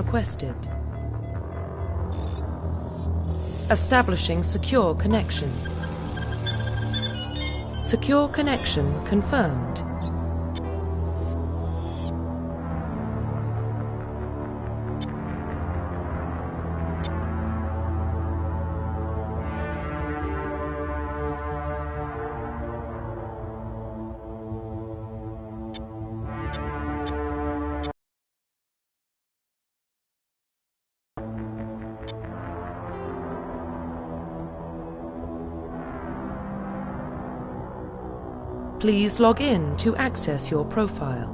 requested. Establishing secure connection. Secure connection confirmed. Please log in to access your profile.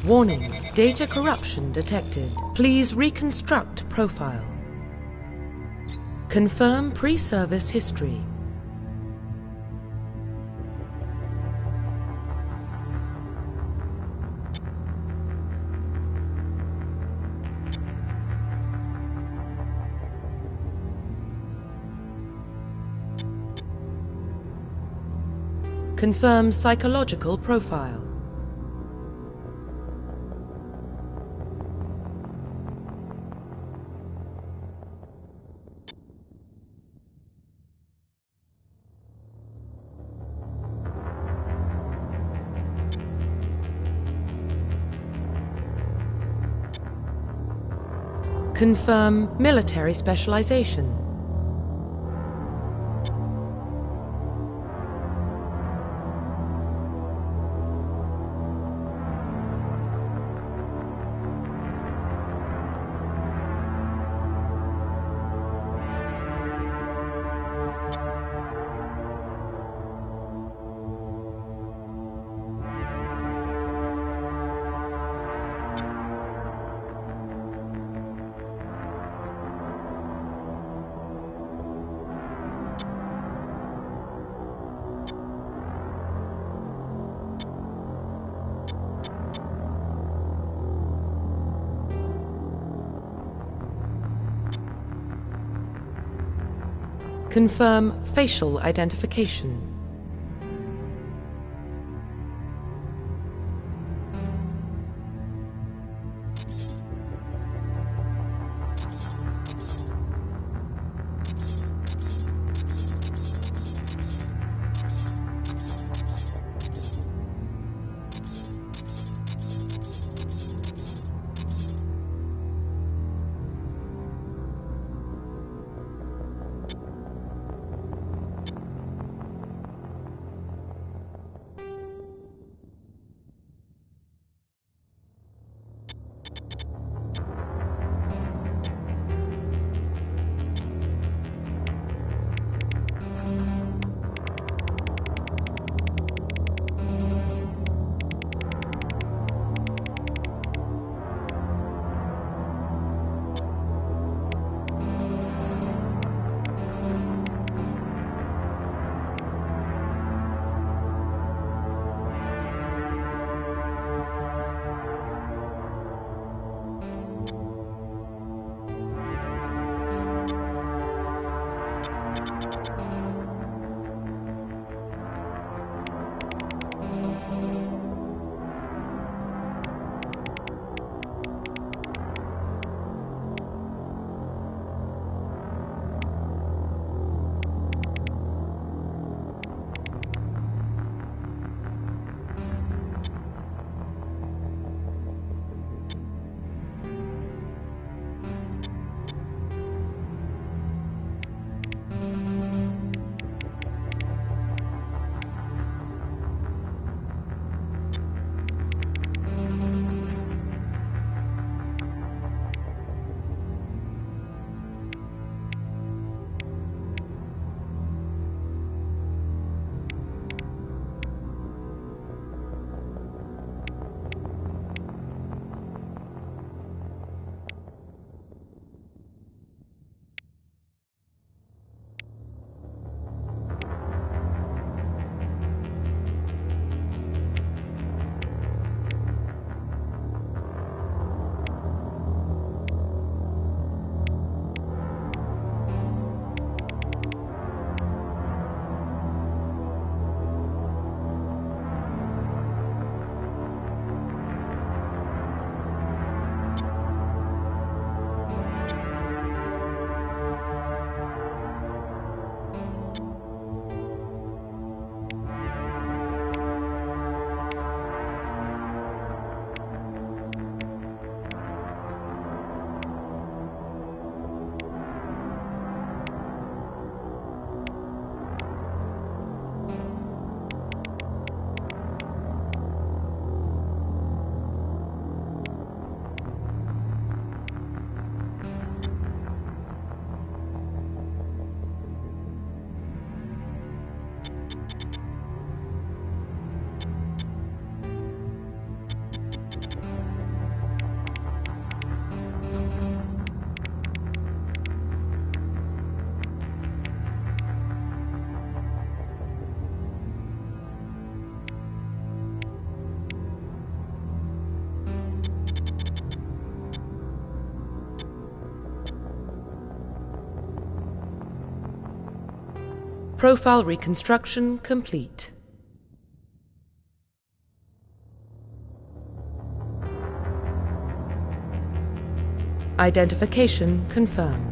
Warning, data corruption detected. Please reconstruct profile. Confirm pre-service history. Confirm psychological profile. Confirm military specialization. Confirm facial identification. Profile reconstruction complete. Identification confirmed.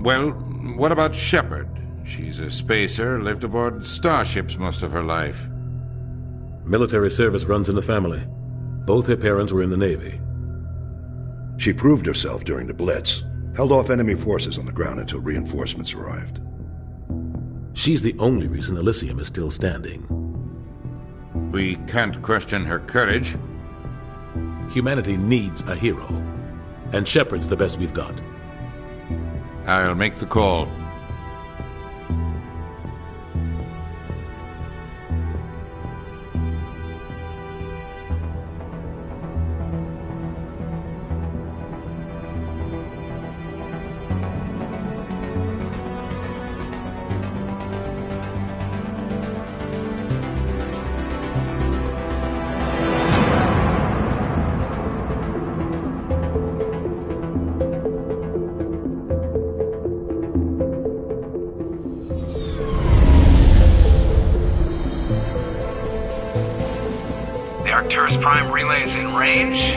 Well, what about Shepard? She's a spacer, lived aboard starships most of her life. Military service runs in the family. Both her parents were in the Navy. She proved herself during the Blitz, held off enemy forces on the ground until reinforcements arrived. She's the only reason Elysium is still standing. We can't question her courage. Humanity needs a hero, and Shepard's the best we've got. I'll make the call. Arcturus Prime relays in range.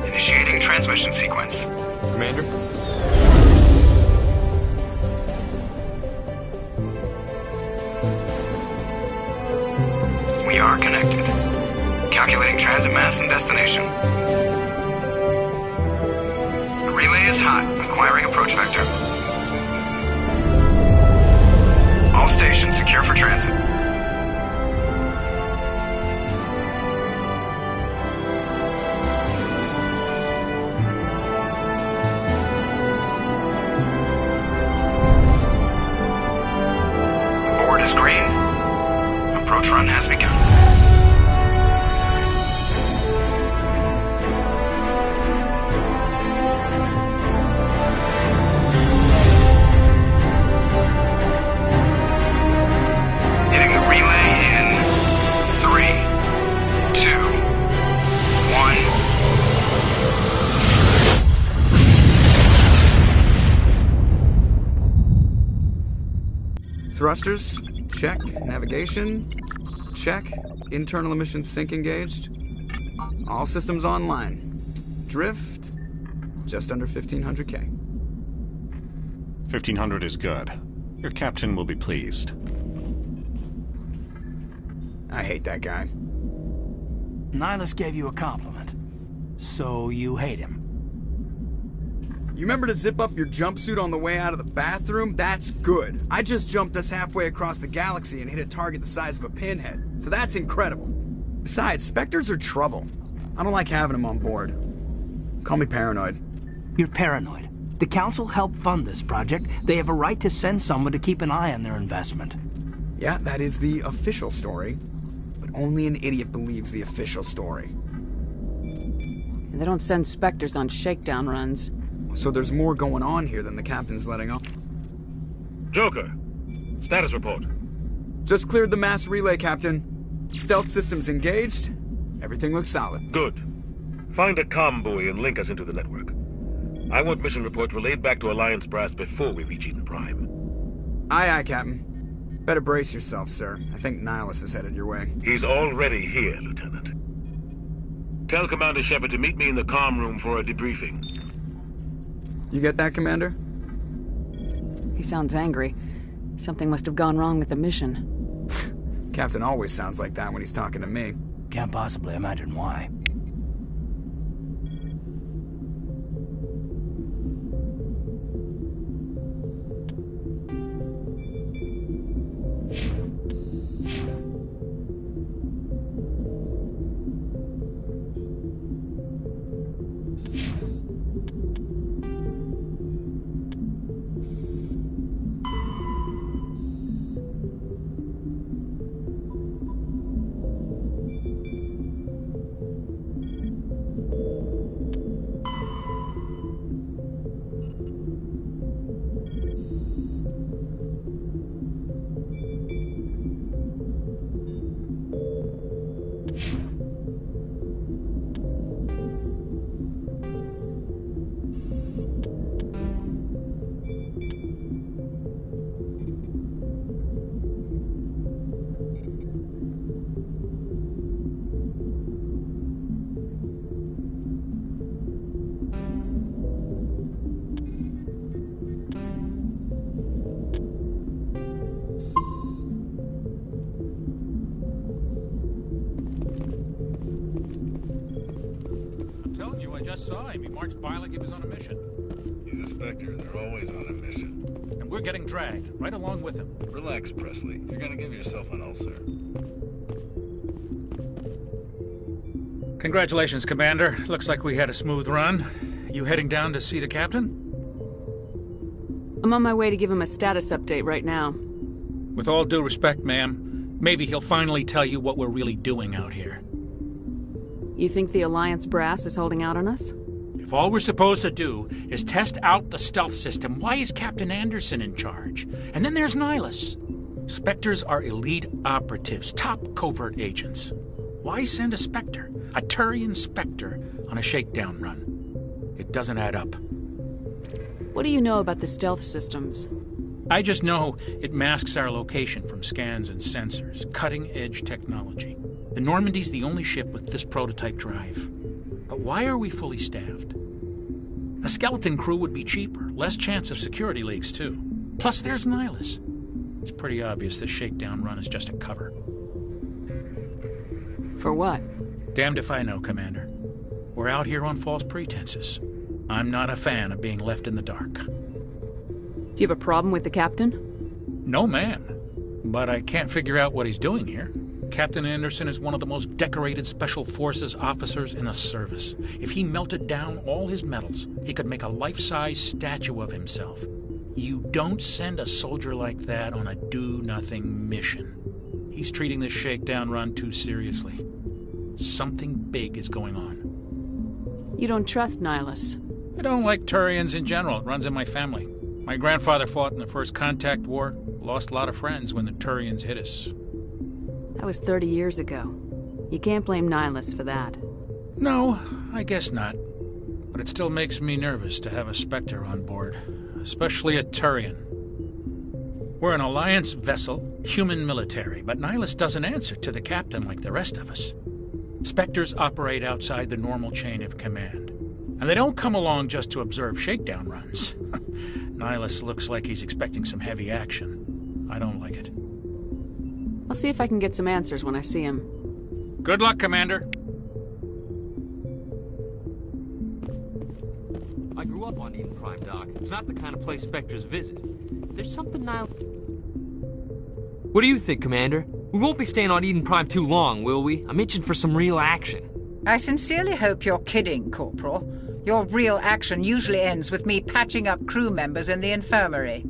Initiating transmission sequence. Commander? We are connected. Calculating transit mass and destination. The relay is hot. Acquiring approach vector. All stations secure for transit. Green. Approach run has begun. Hitting the relay in 3, 2, 1. Thrusters. Check. Navigation. Check. Internal emissions sync engaged. All systems online. Drift. Just under 1500K. 1500 is good. Your captain will be pleased. I hate that guy. Nihilus gave you a compliment. So you hate him. You remember to zip up your jumpsuit on the way out of the bathroom? That's good. I just jumped us halfway across the galaxy and hit a target the size of a pinhead. So that's incredible. Besides, Spectres are trouble. I don't like having them on board. Call me paranoid. You're paranoid. The Council helped fund this project. They have a right to send someone to keep an eye on their investment. Yeah, that is the official story. But only an idiot believes the official story. They don't send Spectres on shakedown runs. So there's more going on here than the captain's letting on. Joker, status report. Just cleared the mass relay, Captain. Stealth systems engaged. Everything looks solid. Good. Find a comm buoy and link us into the network. I want mission reports relayed back to Alliance Brass before we reach Eden Prime. Aye, aye, Captain. Better brace yourself, sir. I think Nihilus is headed your way. He's already here, Lieutenant. Tell Commander Shepard to meet me in the comm room for a debriefing. You get that, Commander? He sounds angry. Something must have gone wrong with the mission. Captain always sounds like that when he's talking to me. Can't possibly imagine why. just saw him. He marched by like he was on a mission. He's a Spectre. They're always on a mission. And we're getting dragged, right along with him. Relax, Presley. You're gonna give yourself an ulcer. Congratulations, Commander. Looks like we had a smooth run. You heading down to see the captain? I'm on my way to give him a status update right now. With all due respect, ma'am, maybe he'll finally tell you what we're really doing out here. You think the Alliance brass is holding out on us? If all we're supposed to do is test out the stealth system, why is Captain Anderson in charge? And then there's Nihilus. Spectres are elite operatives, top covert agents. Why send a Spectre, a Turian Spectre, on a shakedown run? It doesn't add up. What do you know about the stealth systems? I just know it masks our location from scans and sensors. Cutting-edge technology. The Normandy's the only ship with this prototype drive. But why are we fully staffed? A skeleton crew would be cheaper, less chance of security leaks, too. Plus, there's Nihilus. It's pretty obvious this shakedown run is just a cover. For what? Damned if I know, Commander. We're out here on false pretenses. I'm not a fan of being left in the dark. Do you have a problem with the captain? No, ma'am. But I can't figure out what he's doing here. Captain Anderson is one of the most decorated Special Forces officers in the service. If he melted down all his medals, he could make a life-size statue of himself. You don't send a soldier like that on a do-nothing mission. He's treating this shakedown run too seriously. Something big is going on. You don't trust Nihilus? I don't like Turians in general. It runs in my family. My grandfather fought in the First Contact War. Lost a lot of friends when the Turians hit us. That was 30 years ago. You can't blame Nihilus for that. No, I guess not. But it still makes me nervous to have a Spectre on board. Especially a Turian. We're an Alliance vessel, human military, but Nihilus doesn't answer to the captain like the rest of us. Spectres operate outside the normal chain of command. And they don't come along just to observe shakedown runs. Nihilus looks like he's expecting some heavy action. I don't like it. I'll see if I can get some answers when I see him. Good luck, Commander. I grew up on Eden Prime, Doc. It's not the kind of place Spectres visit. There's something now... What do you think, Commander? We won't be staying on Eden Prime too long, will we? I'm itching for some real action. I sincerely hope you're kidding, Corporal. Your real action usually ends with me patching up crew members in the infirmary.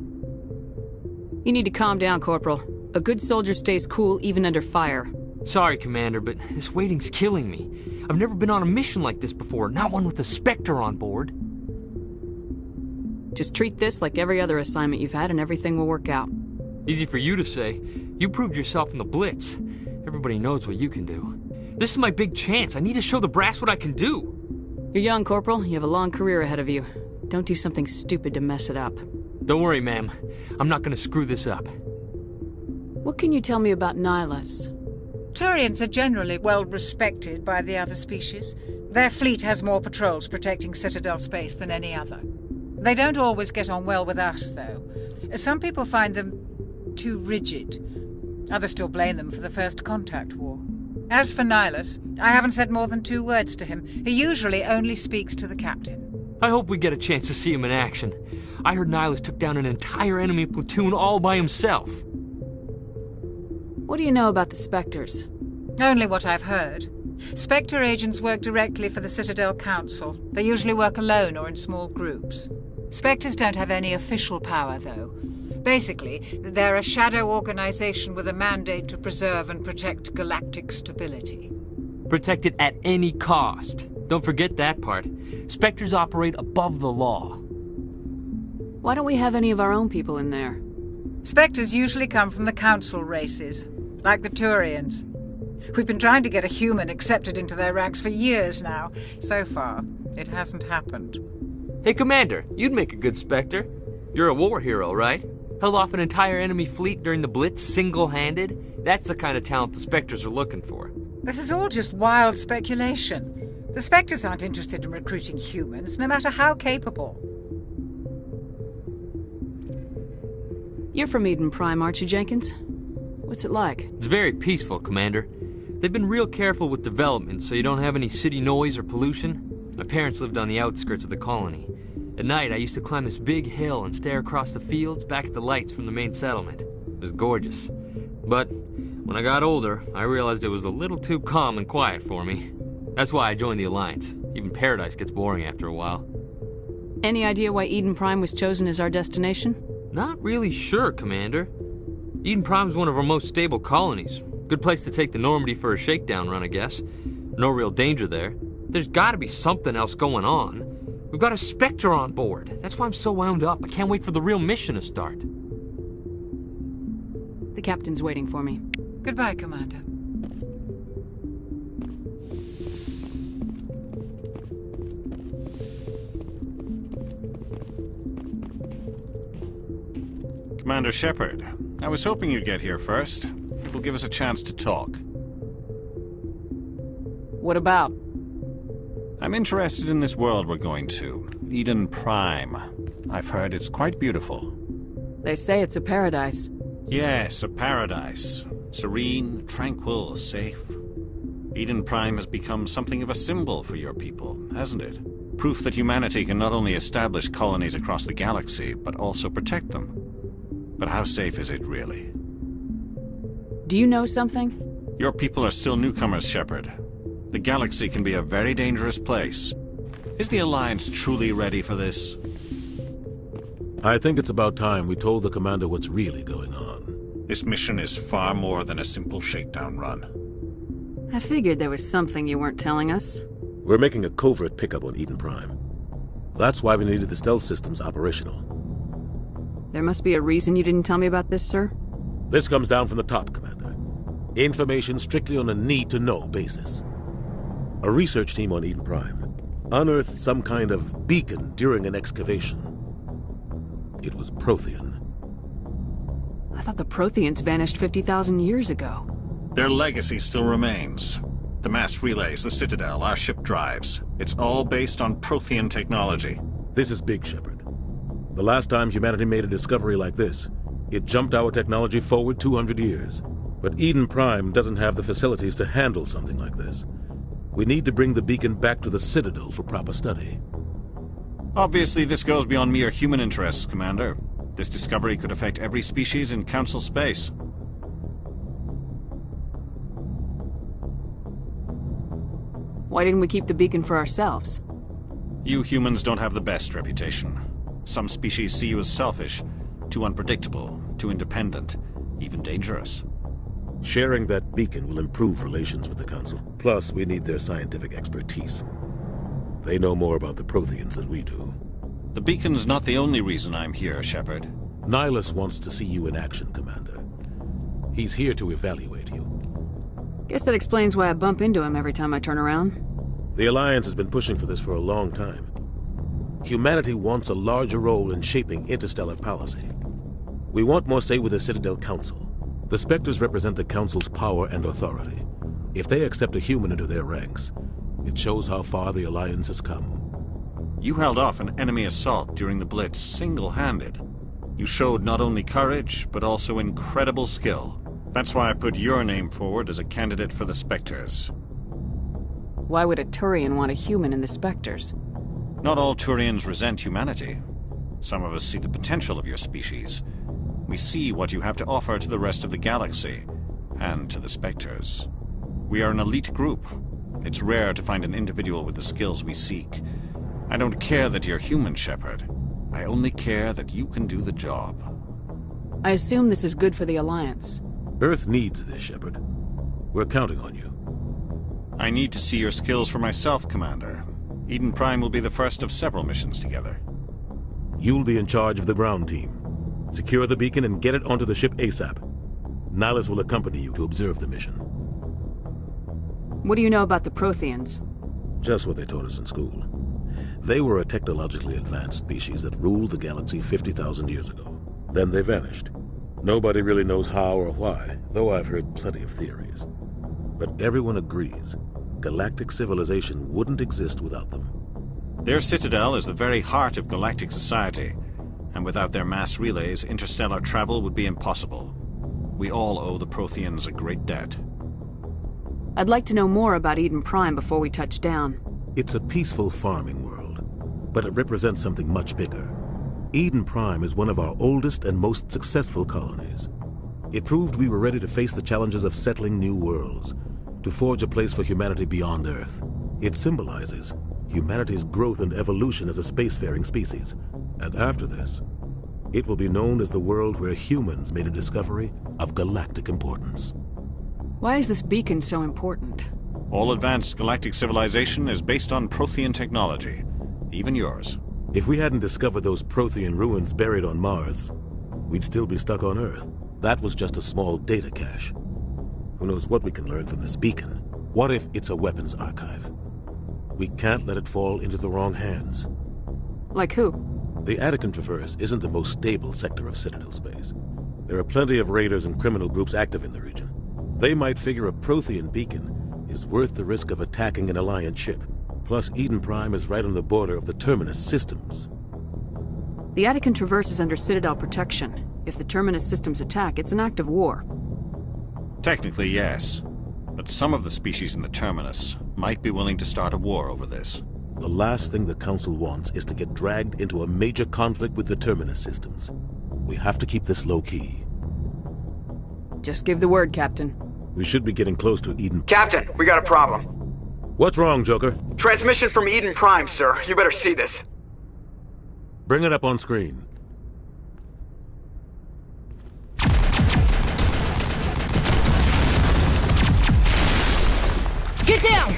You need to calm down, Corporal. A good soldier stays cool even under fire. Sorry, Commander, but this waiting's killing me. I've never been on a mission like this before, not one with a Spectre on board. Just treat this like every other assignment you've had and everything will work out. Easy for you to say. You proved yourself in the Blitz. Everybody knows what you can do. This is my big chance. I need to show the brass what I can do. You're young, Corporal. You have a long career ahead of you. Don't do something stupid to mess it up. Don't worry, ma'am. I'm not gonna screw this up. What can you tell me about Nihilus? Turians are generally well respected by the other species. Their fleet has more patrols protecting Citadel space than any other. They don't always get on well with us, though. Some people find them too rigid. Others still blame them for the First Contact War. As for Nihilus, I haven't said more than 2 words to him. He usually only speaks to the captain. I hope we get a chance to see him in action. I heard Nihilus took down an entire enemy platoon all by himself. What do you know about the Spectres? Only what I've heard. Spectre agents work directly for the Citadel Council. They usually work alone or in small groups. Spectres don't have any official power, though. Basically, they're a shadow organization with a mandate to preserve and protect galactic stability. Protect it at any cost. Don't forget that part. Spectres operate above the law. Why don't we have any of our own people in there? Spectres usually come from the Council races, like the Turians. We've been trying to get a human accepted into their ranks for years now. So far, it hasn't happened. Hey, Commander, you'd make a good Spectre. You're a war hero, right? Held off an entire enemy fleet during the Blitz single-handed? That's the kind of talent the Spectres are looking for. This is all just wild speculation. The Spectres aren't interested in recruiting humans, no matter how capable. You're from Eden Prime, aren't you, Jenkins? What's it like? It's very peaceful, Commander. They've been real careful with development so you don't have any city noise or pollution. My parents lived on the outskirts of the colony. At night, I used to climb this big hill and stare across the fields back at the lights from the main settlement. It was gorgeous. But when I got older, I realized it was a little too calm and quiet for me. That's why I joined the Alliance. Even Paradise gets boring after a while. Any idea why Eden Prime was chosen as our destination? Not really sure, Commander. Eden Prime's one of our most stable colonies. Good place to take the Normandy for a shakedown run, I guess. No real danger there. There's gotta be something else going on. We've got a Spectre on board. That's why I'm so wound up. I can't wait for the real mission to start. The captain's waiting for me. Goodbye, Commander. Commander Shepard, I was hoping you'd get here first. It will give us a chance to talk. What about? I'm interested in this world we're going to, Eden Prime. I've heard it's quite beautiful. They say it's a paradise. Yes, a paradise. Serene, tranquil, safe. Eden Prime has become something of a symbol for your people, hasn't it? Proof that humanity can not only establish colonies across the galaxy, but also protect them. But how safe is it, really? Do you know something? Your people are still newcomers, Shepard. The galaxy can be a very dangerous place. Is the Alliance truly ready for this? I think it's about time we told the Commander what's really going on. This mission is far more than a simple shakedown run. I figured there was something you weren't telling us. We're making a covert pickup on Eden Prime. That's why we needed the stealth systems operational. There must be a reason you didn't tell me about this, sir? This comes down from the top, Commander. Information strictly on a need-to-know basis. A research team on Eden Prime unearthed some kind of beacon during an excavation. It was Prothean. I thought the Protheans vanished 50,000 years ago. Their legacy still remains. The mass relays, the Citadel, our ship drives. It's all based on Prothean technology. This is big, Shepard. The last time humanity made a discovery like this, it jumped our technology forward 200 years. But Eden Prime doesn't have the facilities to handle something like this. We need to bring the beacon back to the Citadel for proper study. Obviously, this goes beyond mere human interests, Commander. This discovery could affect every species in Council space. Why didn't we keep the beacon for ourselves? You humans don't have the best reputation. Some species see you as selfish, too unpredictable, too independent, even dangerous. Sharing that beacon will improve relations with the Council. Plus, we need their scientific expertise. They know more about the Protheans than we do. The beacon's not the only reason I'm here, Shepard. Nihilus wants to see you in action, Commander. He's here to evaluate you. Guess that explains why I bump into him every time I turn around. The Alliance has been pushing for this for a long time. Humanity wants a larger role in shaping interstellar policy. We want more say with the Citadel Council. The Spectres represent the Council's power and authority. If they accept a human into their ranks, it shows how far the Alliance has come. You held off an enemy assault during the Blitz single-handed. You showed not only courage, but also incredible skill. That's why I put your name forward as a candidate for the Spectres. Why would a Turian want a human in the Spectres? Not all Turians resent humanity. Some of us see the potential of your species. We see what you have to offer to the rest of the galaxy, and to the Spectres. We are an elite group. It's rare to find an individual with the skills we seek. I don't care that you're human, Shepard. I only care that you can do the job. I assume this is good for the Alliance. Earth needs this, Shepard. We're counting on you. I need to see your skills for myself, Commander. Eden Prime will be the first of several missions together. You'll be in charge of the ground team. Secure the beacon and get it onto the ship ASAP. Nihilus will accompany you to observe the mission. What do you know about the Protheans? Just what they taught us in school. They were a technologically advanced species that ruled the galaxy 50,000 years ago. Then they vanished. Nobody really knows how or why, though I've heard plenty of theories. But everyone agrees, galactic civilization wouldn't exist without them. Their citadel is the very heart of galactic society, and without their mass relays, interstellar travel would be impossible. We all owe the Protheans a great debt. I'd like to know more about Eden Prime before we touch down. It's a peaceful farming world, but it represents something much bigger. Eden Prime is one of our oldest and most successful colonies. It proved we were ready to face the challenges of settling new worlds, to forge a place for humanity beyond Earth. It symbolizes humanity's growth and evolution as a spacefaring species. And after this, it will be known as the world where humans made a discovery of galactic importance. Why is this beacon so important? All advanced galactic civilization is based on Prothean technology, even yours. If we hadn't discovered those Prothean ruins buried on Mars, we'd still be stuck on Earth. That was just a small data cache. Who knows what we can learn from this beacon? What if it's a weapons archive? We can't let it fall into the wrong hands. Like who? The Attican Traverse isn't the most stable sector of Citadel space. There are plenty of raiders and criminal groups active in the region. They might figure a Prothean beacon is worth the risk of attacking an Alliance ship. Plus, Eden Prime is right on the border of the Terminus systems. The Attican Traverse is under Citadel protection. If the Terminus systems attack, it's an act of war. Technically, yes. But some of the species in the Terminus might be willing to start a war over this. The last thing the Council wants is to get dragged into a major conflict with the Terminus systems. We have to keep this low-key. Just give the word, Captain. We should be getting close to Eden... Captain, we got a problem. What's wrong, Joker? Transmission from Eden Prime, sir. You better see this. Bring it up on screen. Get down!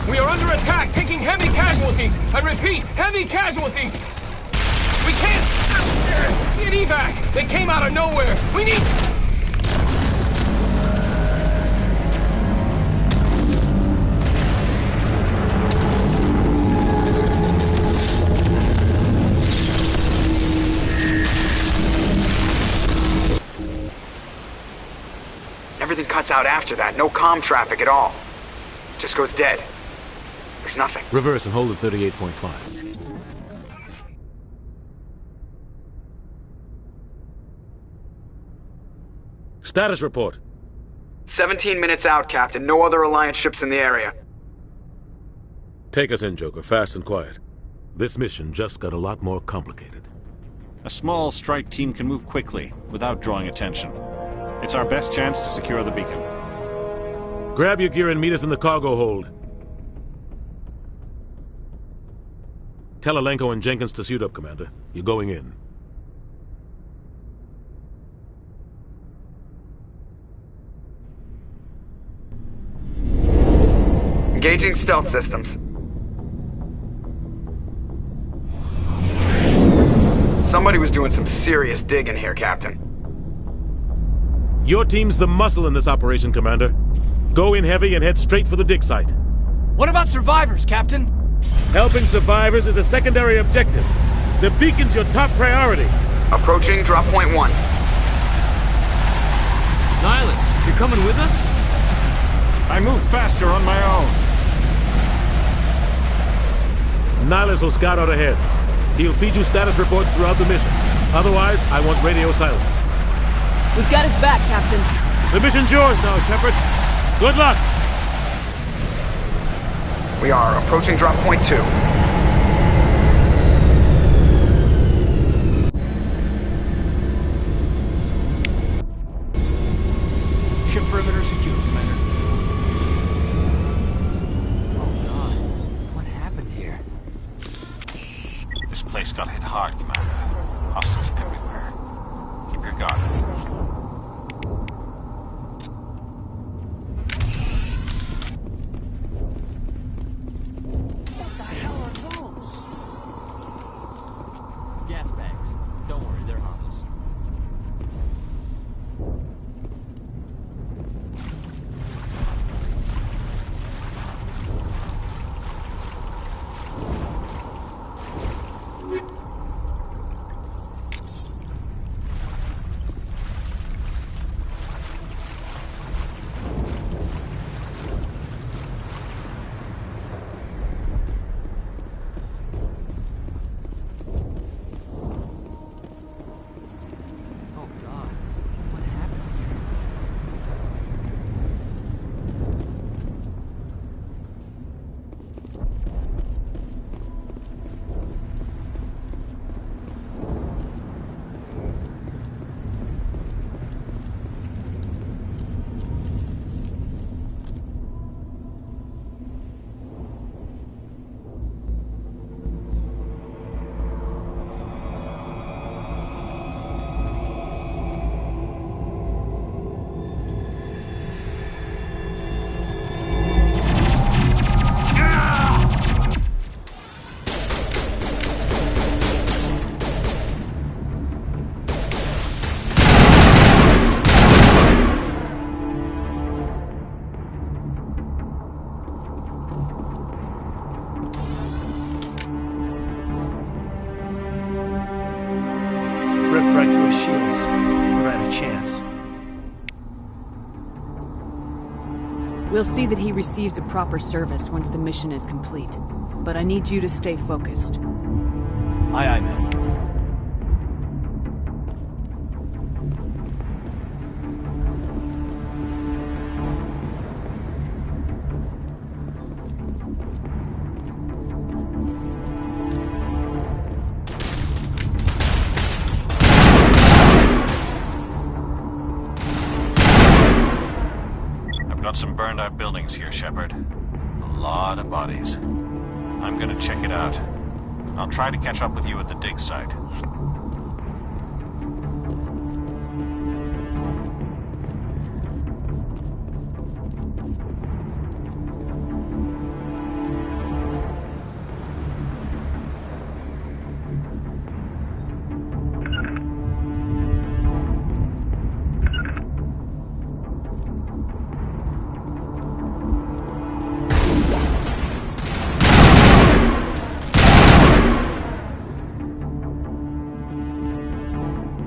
We are under attack, taking heavy casualties. I repeat, heavy casualties. We can't get evac. They came out of nowhere. We need... Everything cuts out after that. No comm traffic at all. Just goes dead. There's nothing. Reverse and hold at 38.5. Status report. 17 minutes out, Captain. No other Alliance ships in the area. Take us in, Joker. Fast and quiet. This mission just got a lot more complicated. A small strike team can move quickly, without drawing attention. It's our best chance to secure the beacon. Grab your gear and meet us in the cargo hold. Tell Alenko and Jenkins to suit up, Commander. You're going in. Engaging stealth systems. Somebody was doing some serious digging here, Captain. Your team's the muscle in this operation, Commander. Go in heavy and head straight for the dig site. What about survivors, Captain? Helping survivors is a secondary objective. The beacon's your top priority. Approaching drop point 1. Nihilus, you're coming with us? I move faster on my own. Nihilus will scout out ahead. He'll feed you status reports throughout the mission. Otherwise, I want radio silence. We've got his back, Captain. The mission's yours now, Shepard. Good luck! We are approaching drop point 2. Ship perimeter secure, Commander. Oh God, what happened here? This place got hit hard, Commander. Hostiles everywhere. Keep your guard up. Gas bags. Don't worry, they're harmless. We'll see that he receives a proper service once the mission is complete. But I need you to stay focused. Aye, aye, ma'am. Got some burned out buildings here, Shepard. A lot of bodies. I'm gonna check it out. I'll try to catch up with you at the dig site.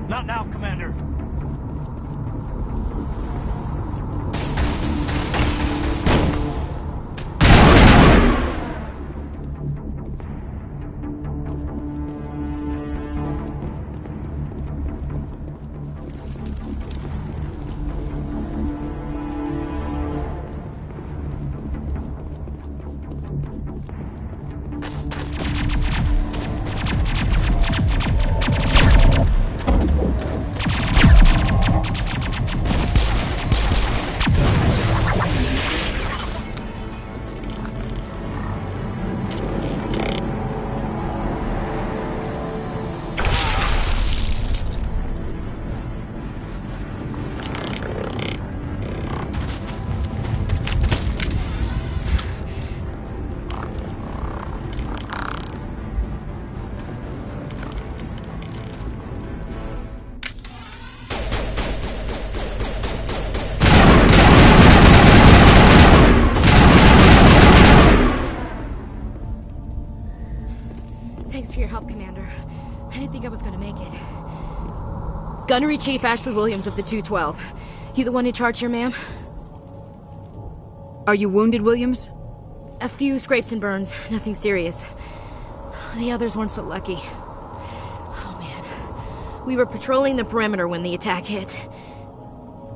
Not now, Commander. Thanks for your help, Commander. I didn't think I was gonna make it. Gunnery Chief Ashley Williams of the 212. You the one in charge here, ma'am? Are you wounded, Williams? A few scrapes and burns. Nothing serious. The others weren't so lucky. Oh, man. We were patrolling the perimeter when the attack hit.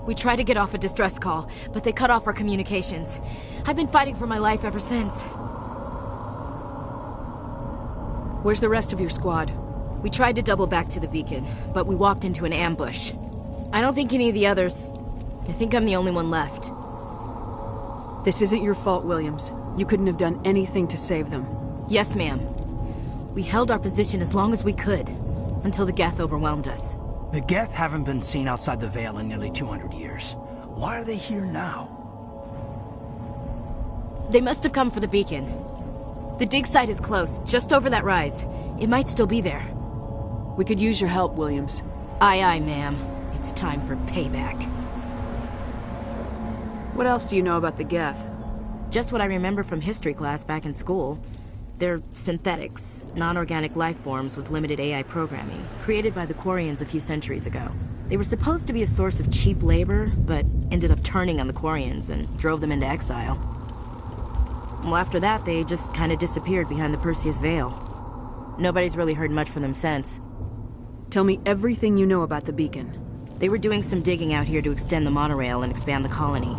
We tried to get off a distress call, but they cut off our communications. I've been fighting for my life ever since. Where's the rest of your squad? We tried to double back to the beacon, but we walked into an ambush. I don't think any of the others... I think I'm the only one left. This isn't your fault, Williams. You couldn't have done anything to save them. Yes, ma'am. We held our position as long as we could, until the Geth overwhelmed us. The Geth haven't been seen outside the Veil in nearly 200 years. Why are they here now? They must have come for the beacon. The dig site is close, just over that rise. It might still be there. We could use your help, Williams. Aye, aye, ma'am. It's time for payback. What else do you know about the Geth? Just what I remember from history class back in school. They're synthetics, non-organic life forms with limited AI programming, created by the Quarians a few centuries ago. They were supposed to be a source of cheap labor, but ended up turning on the Quarians and drove them into exile. Well, after that, they just kind of disappeared behind the Perseus Veil. Nobody's really heard much from them since. Tell me everything you know about the beacon. They were doing some digging out here to extend the monorail and expand the colony.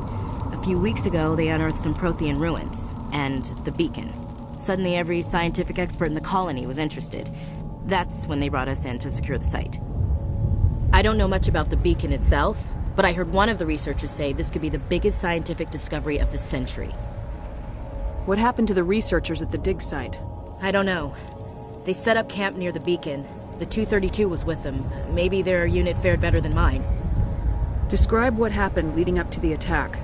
A few weeks ago, they unearthed some Prothean ruins, and the beacon. Suddenly, every scientific expert in the colony was interested. That's when they brought us in to secure the site. I don't know much about the beacon itself, but I heard one of the researchers say this could be the biggest scientific discovery of the century. What happened to the researchers at the dig site? I don't know. They set up camp near the beacon. The 232 was with them. Maybe their unit fared better than mine. Describe what happened leading up to the attack.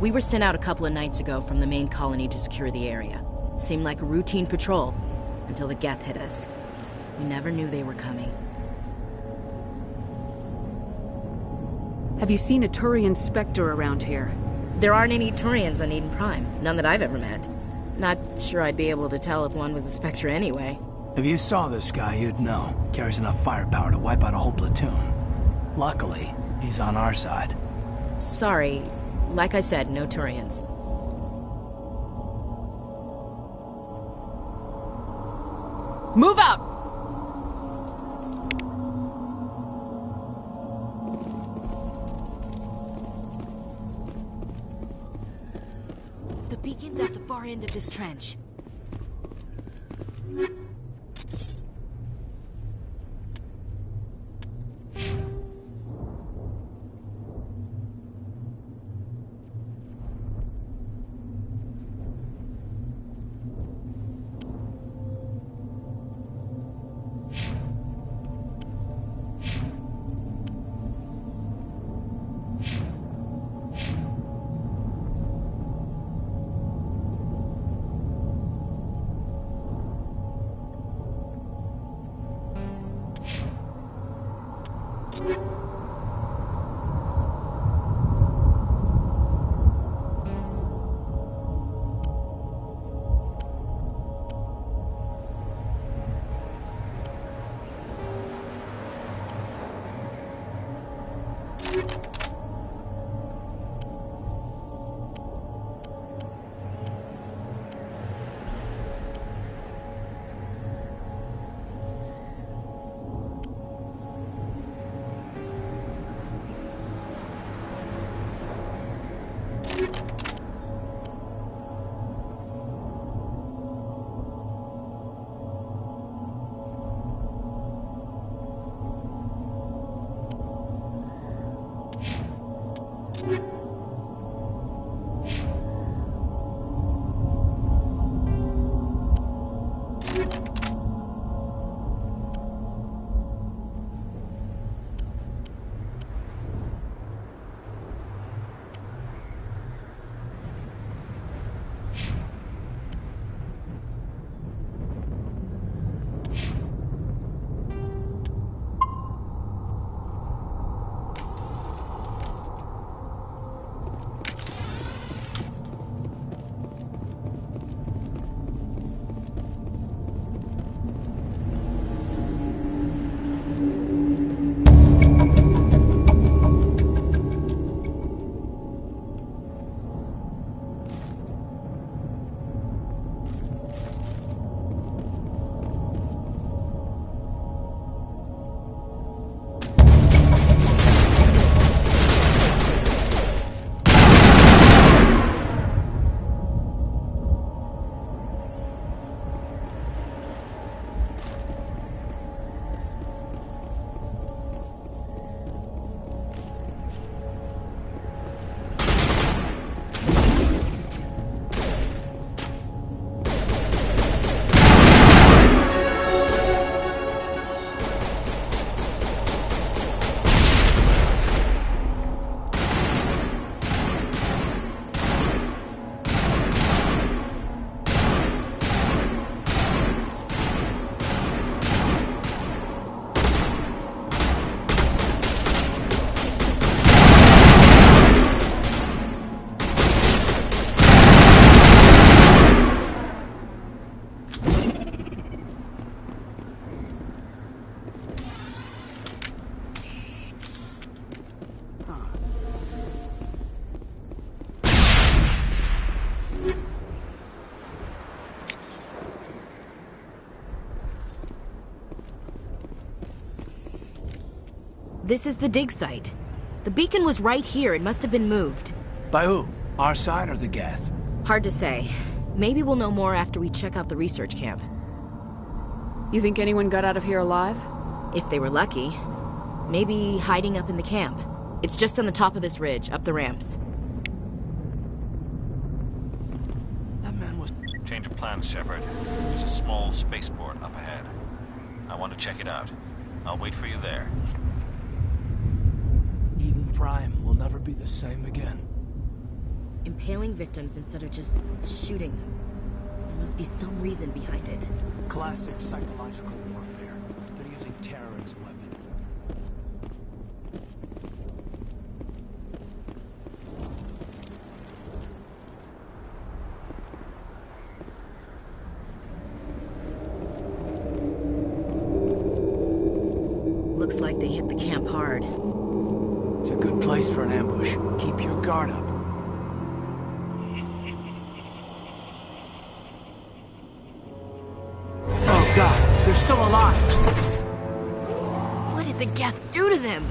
We were sent out a couple of nights ago from the main colony to secure the area. Seemed like a routine patrol, until the Geth hit us. We never knew they were coming. Have you seen a Turian Spectre around here? There aren't any Turians on Eden Prime. None that I've ever met. Not sure I'd be able to tell if one was a Spectre anyway. If you saw this guy, you'd know. Carries enough firepower to wipe out a whole platoon. Luckily, he's on our side. Sorry. Like I said, no Turians. Move out! The beacon's at the far end of this trench. This is the dig site. The beacon was right here. It must have been moved. By who? Our side or the Geth? Hard to say. Maybe we'll know more after we check out the research camp. You think anyone got out of here alive? If they were lucky. Maybe hiding up in the camp. It's just on the top of this ridge, up the ramps. That man was... Change of plans, Shepard. There's a small spaceport up ahead. I want to check it out. I'll wait for you there. Eden Prime will never be the same again. Impaling victims instead of just shooting them. There must be some reason behind it. Classic psychological warfare. They're using terror as a weapon. Looks like they hit the camp hard. It's a good place for an ambush. Keep your guard up. Oh God, They're still alive. What did the Geth do to them?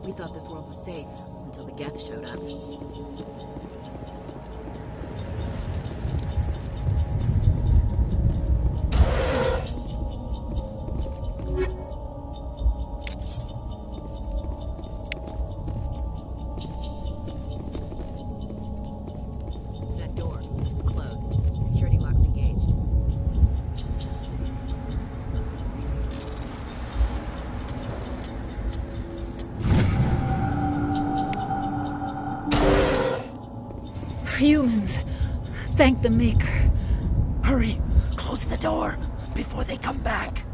We thought this world was safe until the Geth showed up. That door, it's closed. Security lock's engaged. Humans. Thank the Maker. Hurry! Close the door before they come back.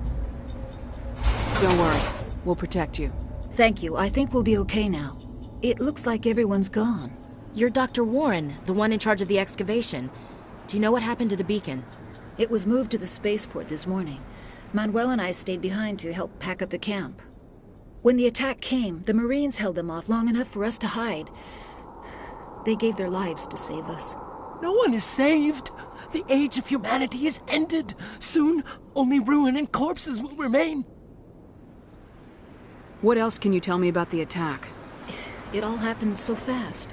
Don't worry. We'll protect you. Thank you. I think we'll be okay now. It looks like everyone's gone. You're Dr. Warren, the one in charge of the excavation. Do you know what happened to the beacon? It was moved to the spaceport this morning. Manuel and I stayed behind to help pack up the camp. When the attack came, the Marines held them off long enough for us to hide. They gave their lives to save us. No one is saved. The age of humanity is ended. Soon, only ruin and corpses will remain. What else can you tell me about the attack? It all happened so fast.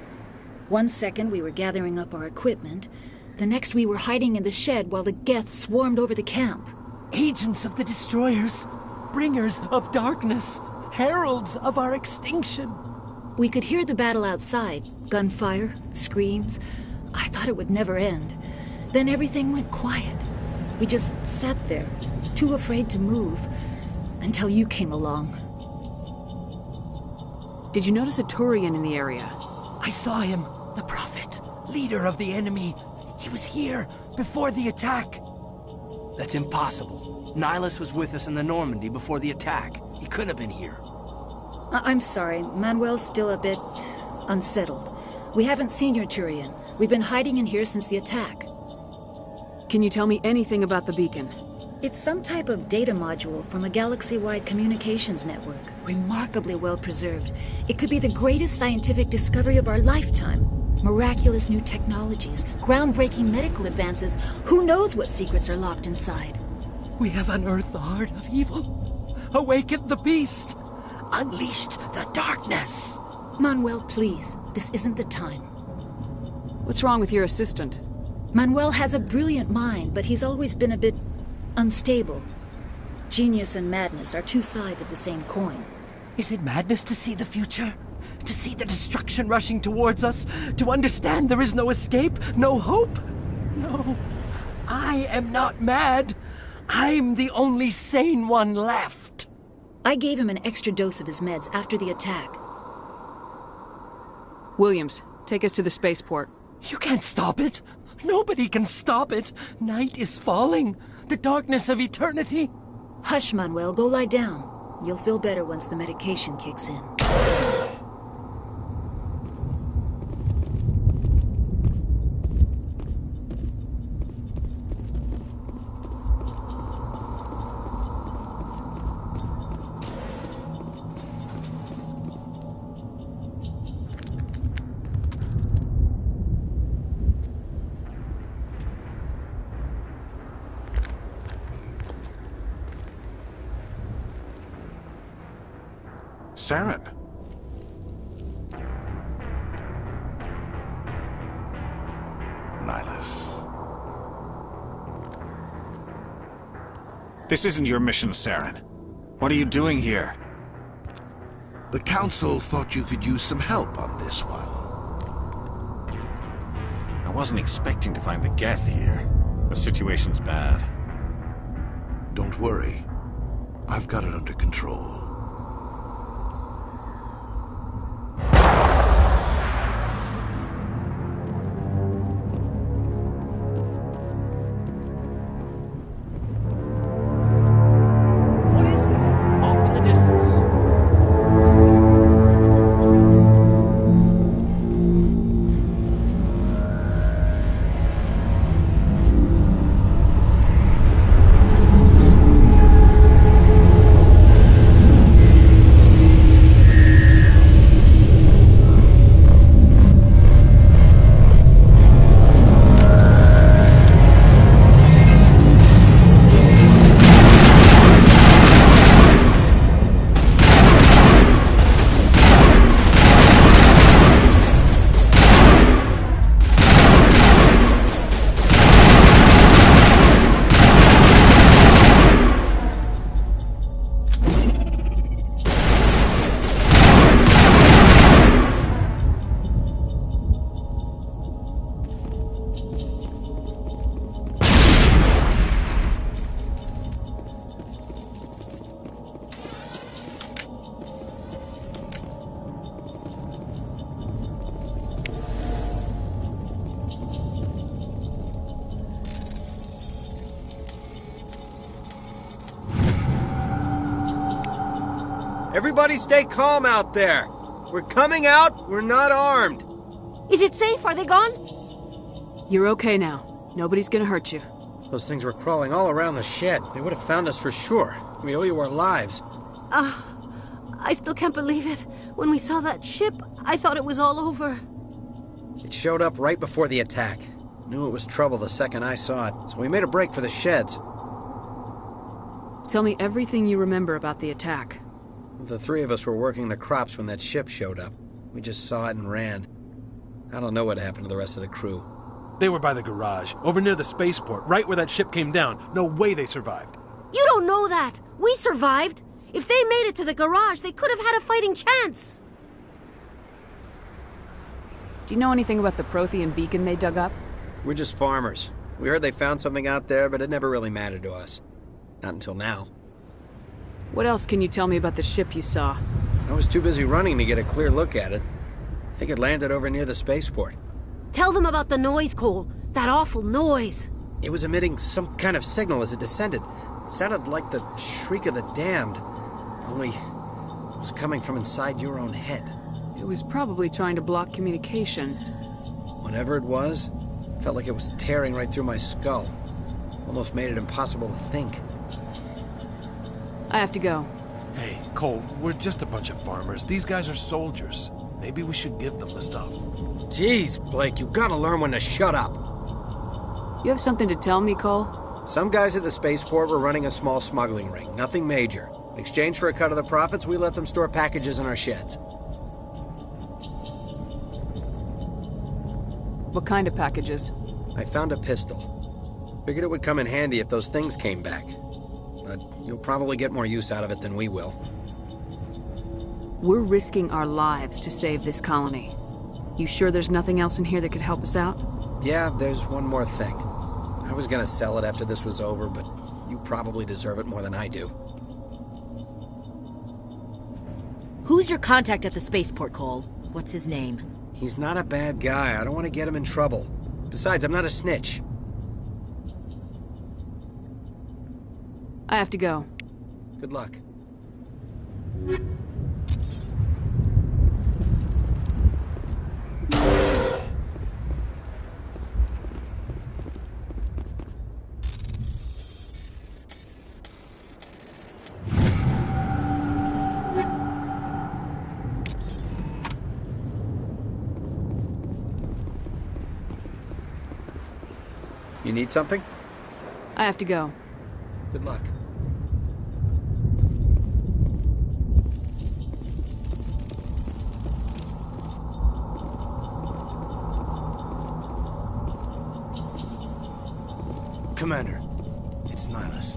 1 second we were gathering up our equipment. The next we were hiding in the shed while the Geth swarmed over the camp. Agents of the Destroyers. Bringers of darkness. Heralds of our extinction. We could hear the battle outside. Gunfire, screams. I thought it would never end. Then everything went quiet. We just sat there, too afraid to move, until you came along. Did you notice a Turian in the area? I saw him, the Prophet, leader of the enemy. He was here before the attack. That's impossible. Nihilus was with us in the Normandy before the attack. He couldn't have been here. I'm sorry. Manuel's still a bit unsettled. We haven't seen your Turian. We've been hiding in here since the attack. Can you tell me anything about the beacon? It's some type of data module from a galaxy-wide communications network. Remarkably well preserved. It could be the greatest scientific discovery of our lifetime. Miraculous new technologies, groundbreaking medical advances. Who knows what secrets are locked inside? We have unearthed the heart of evil. Awakened the beast. Unleashed the darkness. Manuel, please. This isn't the time. What's wrong with your assistant? Manuel has a brilliant mind, but he's always been a bit unstable. Genius and madness are two sides of the same coin. Is it madness to see the future? To see the destruction rushing towards us? To understand there is no escape? No hope? No. I am not mad. I'm the only sane one left. I gave him an extra dose of his meds after the attack. Williams, take us to the spaceport. You can't stop it. Nobody can stop it. Night is falling. The darkness of eternity. Hush, Manuel. Go lie down. You'll feel better once the medication kicks in. Saren. Nihilus. This isn't your mission, Saren. What are you doing here? The Council thought you could use some help on this one. I wasn't expecting to find the Geth here. The situation's bad. Don't worry. I've got it under control. Everybody stay calm out there. We're coming out. We're not armed. Is it safe? Are they gone? You're okay now. Nobody's gonna hurt you. Those things were crawling all around the shed. They would have found us for sure. We owe you our lives. I still can't believe it. When we saw that ship, I thought it was all over. It showed up right before the attack. Knew it was trouble the second I saw it, so we made a break for the sheds. Tell me everything you remember about the attack. The three of us were working the crops when that ship showed up. We just saw it and ran. I don't know what happened to the rest of the crew. They were by the garage, over near the spaceport, right where that ship came down. No way they survived. You don't know that. We survived. If they made it to the garage, they could have had a fighting chance. Do you know anything about the Prothean beacon they dug up? We're just farmers. We heard they found something out there, but it never really mattered to us. Not until now. What else can you tell me about the ship you saw? I was too busy running to get a clear look at it. I think it landed over near the spaceport. Tell them about the noise, Cole. That awful noise. It was emitting some kind of signal as it descended. It sounded like the shriek of the damned. Only it was coming from inside your own head. It was probably trying to block communications. Whatever it was, felt like it was tearing right through my skull. Almost made it impossible to think. I have to go. Hey, Cole, we're just a bunch of farmers. These guys are soldiers. Maybe we should give them the stuff. Jeez, Blake, you gotta learn when to shut up. You have something to tell me, Cole? Some guys at the spaceport were running a small smuggling ring. Nothing major. In exchange for a cut of the profits, we let them store packages in our sheds. What kind of packages? I found a pistol. Figured it would come in handy if those things came back. But you'll probably get more use out of it than we will. We're risking our lives to save this colony. You sure there's nothing else in here that could help us out? Yeah, there's one more thing. I was gonna sell it after this was over, but you probably deserve it more than I do. Who's your contact at the spaceport, Cole? What's his name? He's not a bad guy. I don't want to get him in trouble. Besides, I'm not a snitch. I have to go. Good luck. You need something? I have to go. Good luck. Commander, it's Nihilus.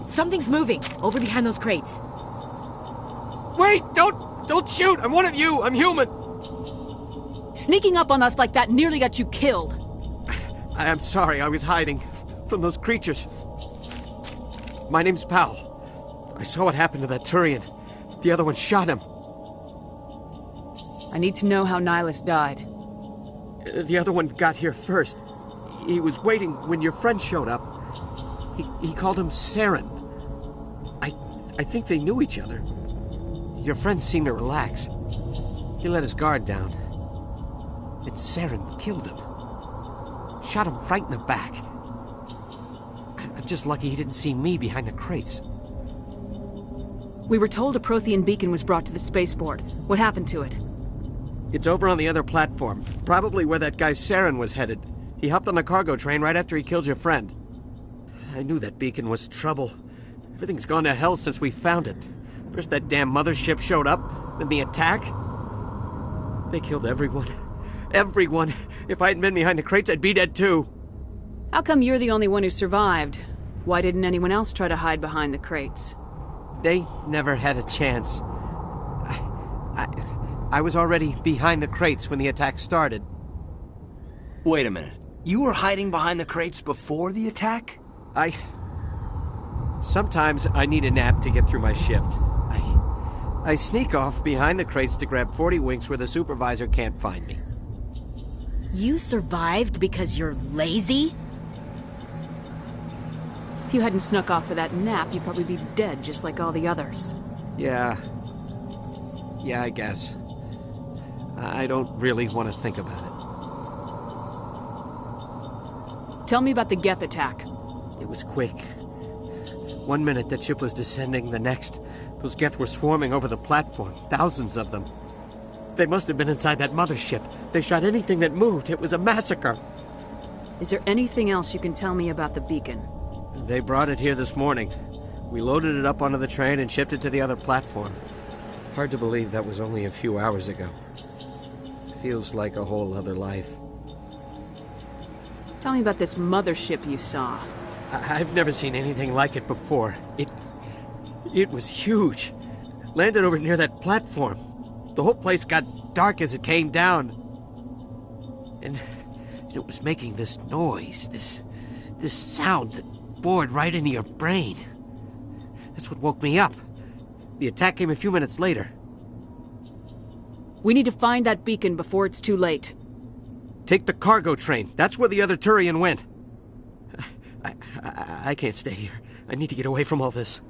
Something's moving, over behind those crates. Wait! Don't shoot! I'm one of you! I'm human! Sneaking up on us like that nearly got you killed. I am sorry, I was hiding from those creatures. My name's Powell. I saw what happened to that Turian. The other one shot him. I need to know how Nihilus died. The other one got here first. He was waiting when your friend showed up. He called him Saren. I think they knew each other. Your friend seemed to relax. He let his guard down. And Saren killed him. Shot him right in the back. I'm just lucky he didn't see me behind the crates. We were told a Prothean beacon was brought to the spaceport. What happened to it? It's over on the other platform. Probably where that guy Saren was headed. He hopped on the cargo train right after he killed your friend. I knew that beacon was trouble. Everything's gone to hell since we found it. First that damn mothership showed up, then the attack. They killed everyone. Everyone. If I hadn't been behind the crates, I'd be dead too. How come you're the only one who survived? Why didn't anyone else try to hide behind the crates? They never had a chance. I was already behind the crates when the attack started. Wait a minute. You were hiding behind the crates before the attack? Sometimes I need a nap to get through my shift. I sneak off behind the crates to grab 40 winks where the supervisor can't find me. You survived because you're lazy? If you hadn't snuck off for that nap, you'd probably be dead just like all the others. Yeah, I guess. I don't really want to think about it. Tell me about the Geth attack. It was quick. 1 minute that ship was descending, the next, those Geth were swarming over the platform, thousands of them. They must have been inside that mothership. They shot anything that moved. It was a massacre. Is there anything else you can tell me about the beacon? They brought it here this morning. We loaded it up onto the train and shipped it to the other platform. Hard to believe that was only a few hours ago. Feels like a whole other life. Tell me about this mothership you saw. I've never seen anything like it before. It was huge. Landed over near that platform. The whole place got dark as it came down. And it was making this noise, this sound that bored right into your brain. That's what woke me up. The attack came a few minutes later. We need to find that beacon before it's too late. Take the cargo train. That's where the other Turian went. I can't stay here. I need to get away from all this.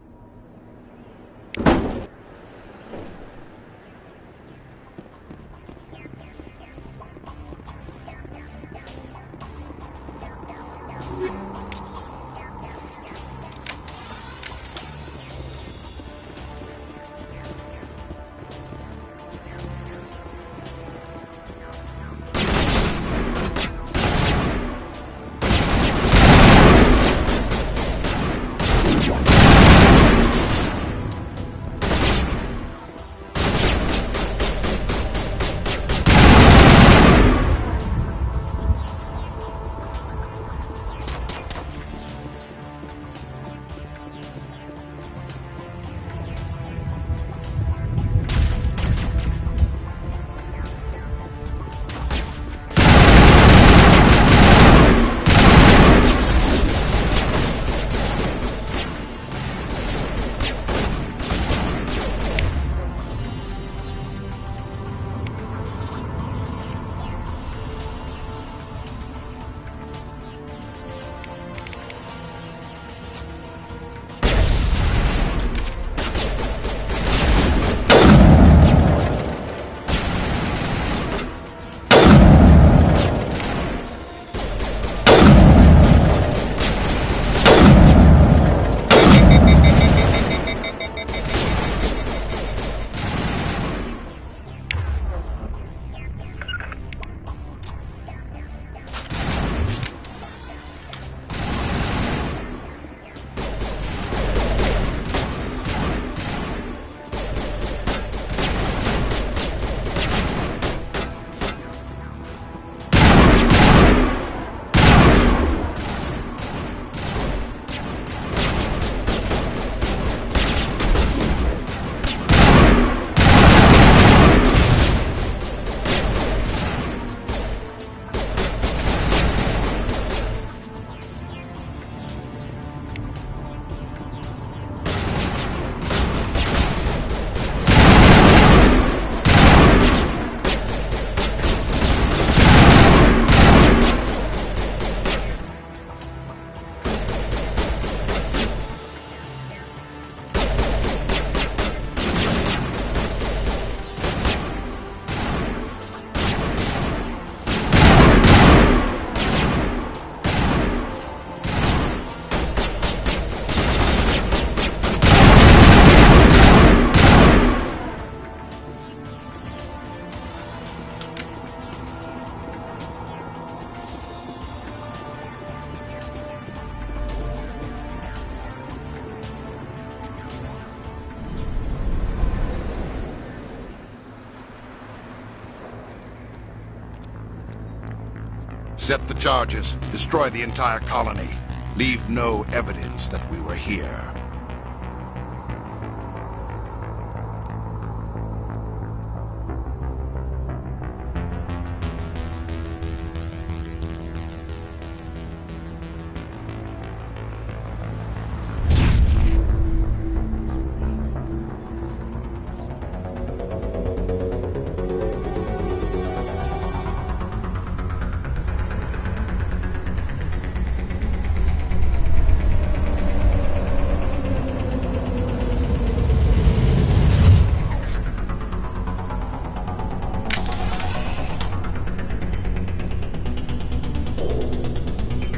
Set the charges. Destroy the entire colony. Leave no evidence that we were here.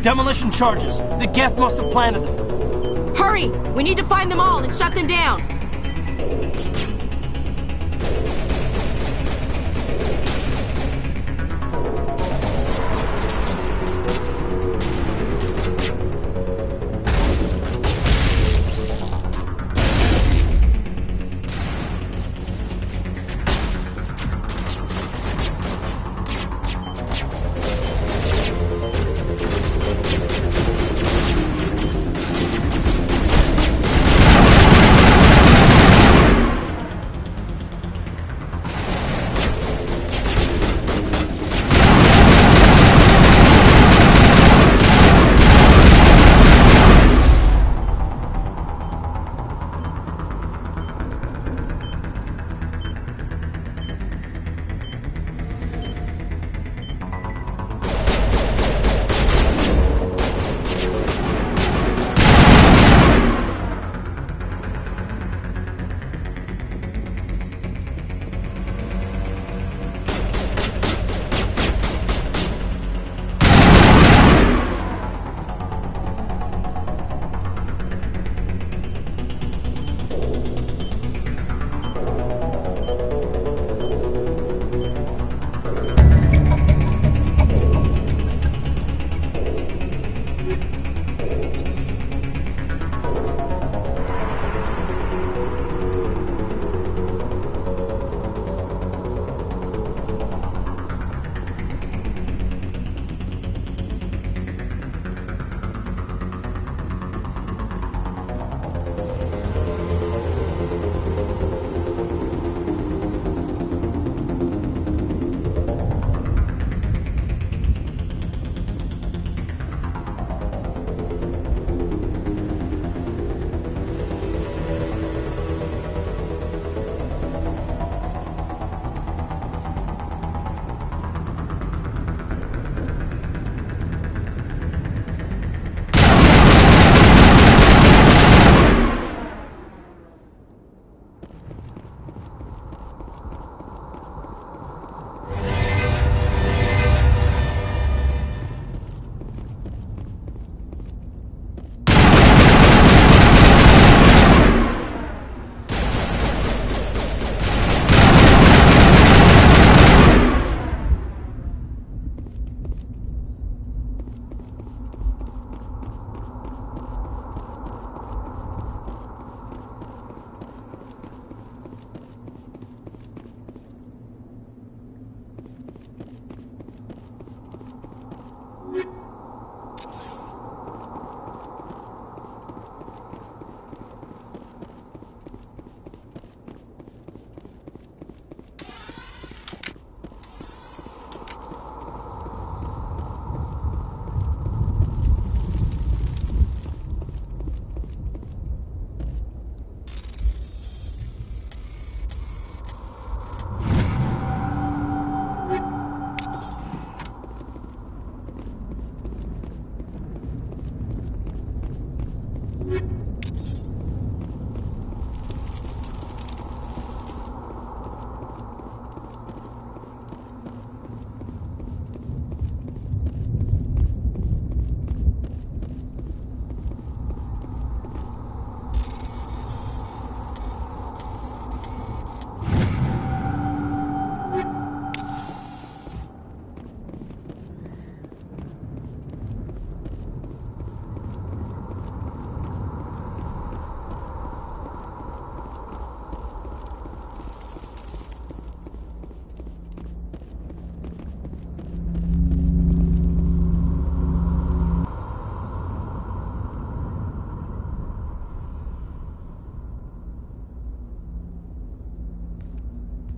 Demolition charges. The Geth must have planted them. Hurry! We need to find them all and shut them down!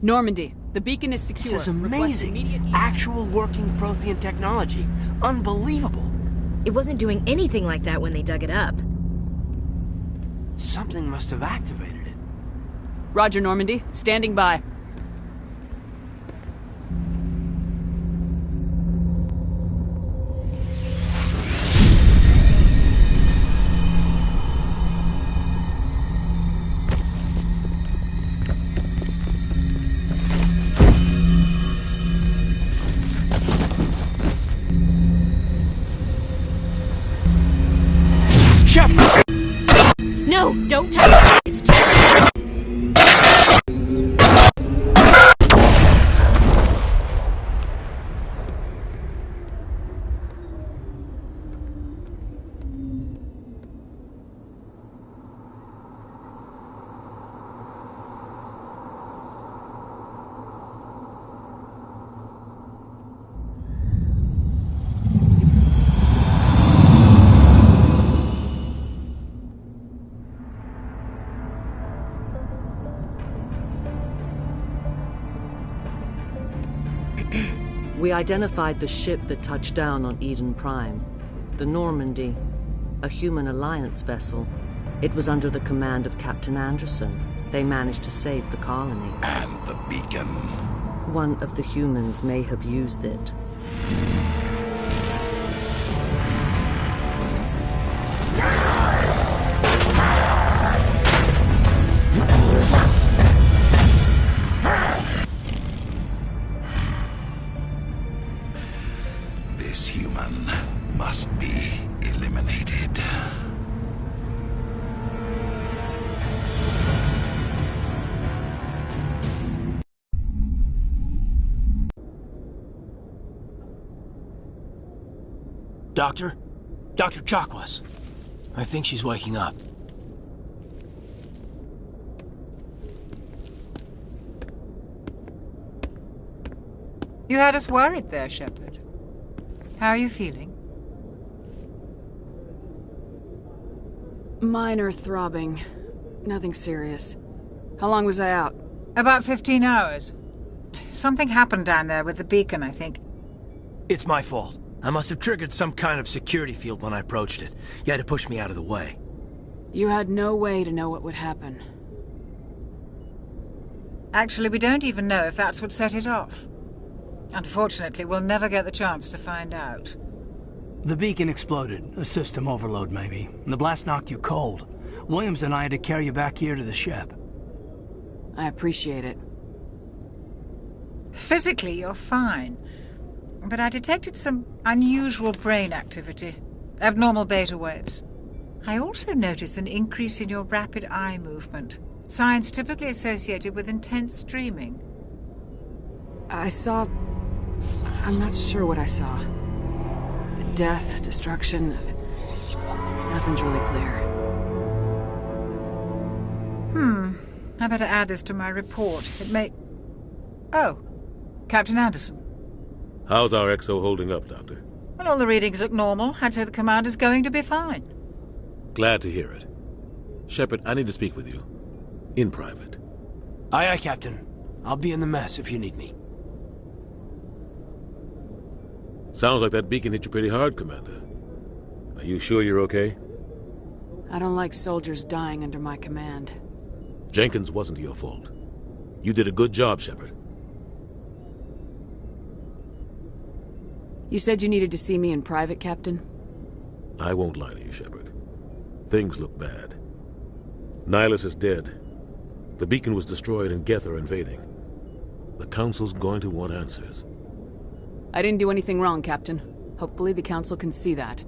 Normandy, the beacon is secure. This is amazing. Actual working Prothean technology. Unbelievable. It wasn't doing anything like that when they dug it up. Something must have activated it. Roger, Normandy. Standing by. No, don't touch it! It's too... We identified the ship that touched down on Eden Prime. The Normandy. A human alliance vessel. It was under the command of Captain Anderson. They managed to save the colony. And the beacon. One of the humans may have used it. This human must be eliminated. Doctor? Dr. Chakwas. I think she's waking up. You had us worried there, Shepard. How are you feeling? Minor throbbing. Nothing serious. How long was I out? About 15 hours. Something happened down there with the beacon, I think. It's my fault. I must have triggered some kind of security field when I approached it. You had to push me out of the way. You had no way to know what would happen. Actually, we don't even know if that's what set it off. Unfortunately, we'll never get the chance to find out. The beacon exploded. A system overload, maybe. The blast knocked you cold. Williams and I had to carry you back here to the ship. I appreciate it. Physically, you're fine. But I detected some unusual brain activity. Abnormal beta waves. I also noticed an increase in your rapid eye movement. Signs typically associated with intense dreaming. I saw... I'm not sure what I saw. Death, destruction... Nothing's really clear. I better add this to my report. It may... Oh, Captain Anderson. How's our XO holding up, Doctor? Well, all the readings look normal. I'd say the commander's going to be fine. Glad to hear it. Shepard, I need to speak with you. In private. Aye, aye, Captain. I'll be in the mess if you need me. Sounds like that beacon hit you pretty hard, Commander. Are you sure you're okay? I don't like soldiers dying under my command. Jenkins wasn't your fault. You did a good job, Shepard. You said you needed to see me in private, Captain? I won't lie to you, Shepard. Things look bad. Nihilus is dead. The beacon was destroyed and Geth are invading. The Council's going to want answers. I didn't do anything wrong, Captain. Hopefully the Council can see that.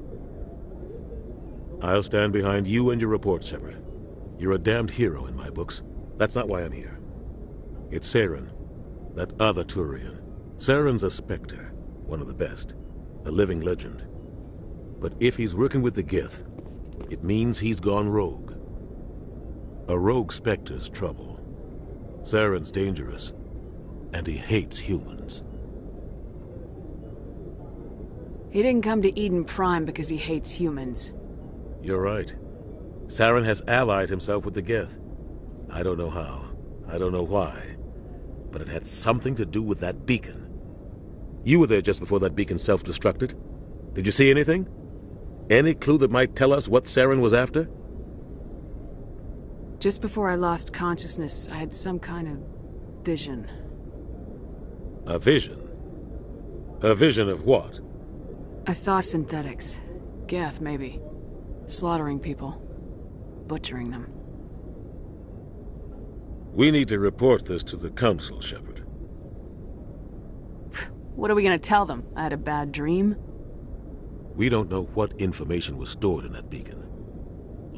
I'll stand behind you and your report, Shepard. You're a damned hero in my books. That's not why I'm here. It's Saren, that other Turian. Saren's a Spectre, one of the best, a living legend. But if he's working with the Geth, it means he's gone rogue. A rogue Spectre's trouble. Saren's dangerous, and he hates humans. He didn't come to Eden Prime because he hates humans. You're right. Saren has allied himself with the Geth. I don't know how. I don't know why. But it had something to do with that beacon. You were there just before that beacon self-destructed. Did you see anything? Any clue that might tell us what Saren was after? Just before I lost consciousness, I had some kind of vision. A vision? A vision of what? I saw synthetics. Geth, maybe. Slaughtering people. Butchering them. We need to report this to the Council, Shepard. What are we gonna tell them? I had a bad dream? We don't know what information was stored in that beacon.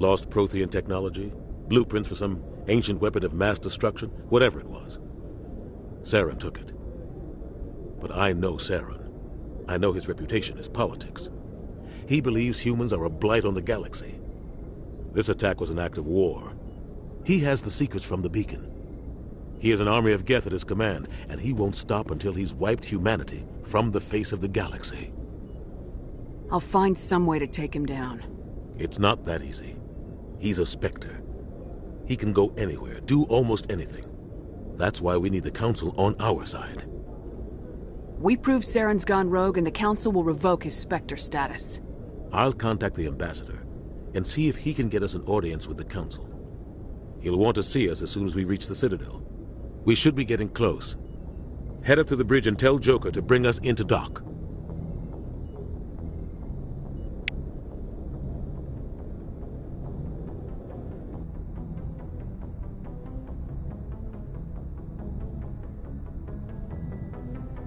Lost Prothean technology? Blueprints for some ancient weapon of mass destruction? Whatever it was. Saren took it. But I know Saren. I know his reputation is politics. He believes humans are a blight on the galaxy. This attack was an act of war. He has the secrets from the beacon. He has an army of Geth at his command, and he won't stop until he's wiped humanity from the face of the galaxy. I'll find some way to take him down. It's not that easy. He's a Spectre. He can go anywhere, do almost anything. That's why we need the Council on our side. We prove Saren's gone rogue and the Council will revoke his Spectre status. I'll contact the Ambassador and see if he can get us an audience with the Council. He'll want to see us as soon as we reach the Citadel. We should be getting close. Head up to the bridge and tell Joker to bring us into dock.